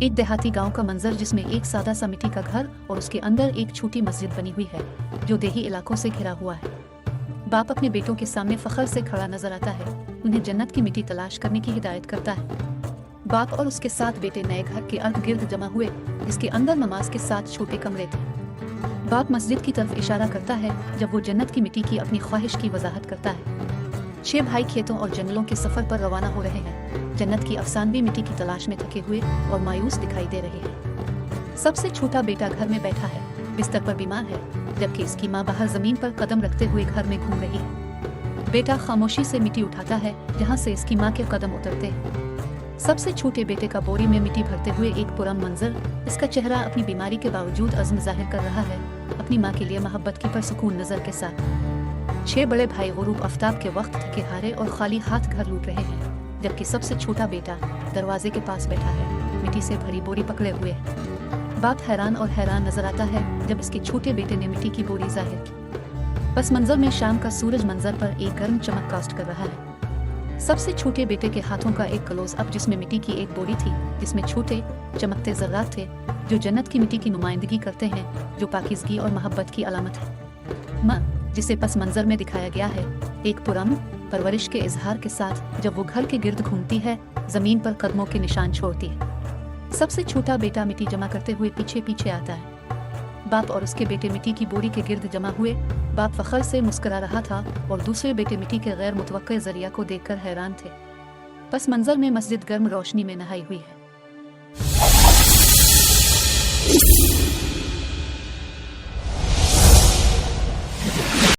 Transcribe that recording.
एक देहाती गांव का मंजर जिसमें एक सादा सा मिट्टी का घर और उसके अंदर एक छोटी मस्जिद बनी हुई है जो देही इलाकों से घिरा हुआ है। बाप अपने बेटों के सामने फख्र से खड़ा नजर आता है, उन्हें जन्नत की मिट्टी तलाश करने की हिदायत करता है। बाप और उसके 7 बेटे नए घर के अर्द गिर्द जमा हुए, जिसके अंदर नमाज के 7 छोटे कमरे थे। बाप मस्जिद की तरफ इशारा करता है जब वो जन्नत की मिट्टी की अपनी ख्वाहिश की वजाहत करता है। 6 भाई खेतों और जंगलों के सफर पर रवाना हो रहे हैं, जन्नत की अफसानवी मिट्टी की तलाश में थके हुए और मायूस दिखाई दे रहे हैं। सबसे छोटा बेटा घर में बैठा है, बिस्तर पर बीमार है, जबकि इसकी माँ बाहर जमीन पर कदम रखते हुए घर में घूम रही है। बेटा खामोशी से मिट्टी उठाता है जहाँ से इसकी माँ के कदम उतरते हैं। सबसे छोटे बेटे का बोरी में मिट्टी भरते हुए एक पुरम मंजर, इसका चेहरा अपनी बीमारी के बावजूद अज़्म जाहिर कर रहा है, अपनी माँ के लिए मोहब्बत की परसुकून नजर के साथ। 6 बड़े भाई गुरूब आफ्ताब के वक्त थके हारे और खाली हाथ घर लूट रहे हैं, जबकि सबसे छोटा बेटा दरवाजे के पास बैठा है, मिट्टी से भरी बोरी पकड़े हुए है। बाप हैरान और हैरान नजर आता है जब इसके छोटे बेटे ने मिट्टी की बोरी जाहिर की। पस मंजर में शाम का सूरज मंजर पर एक गर्म चमक कास्ट कर रहा है। सबसे छोटे बेटे के हाथों का एक क्लोज अप जिसमें मिट्टी की एक बोरी थी, जिसमें छोटे चमकते जर्रात थे जो जन्नत की मिट्टी की नुमाइंदगी करते हैं, जो पाकीज़गी और मोहब्बत की अलामत है। माँ, जिसे पस मंजर में दिखाया गया है, एक पुरम परवरिश के इजहार के साथ जब वो घर के गिर्द घूमती है, जमीन पर कदमों के निशान छोड़ती है। सबसे छोटा बेटा मिट्टी जमा करते हुए पीछे पीछे आता है। बाप और उसके बेटे मिट्टी की बोरी के गिर्द जमा हुए। बाप फख्र से मुस्कुरा रहा था और दूसरे बेटे मिट्टी के गैर मुतवक्के जरिया को देखकर हैरान थे। पस मंजर में मस्जिद गर्म रोशनी में नहाई हुई है।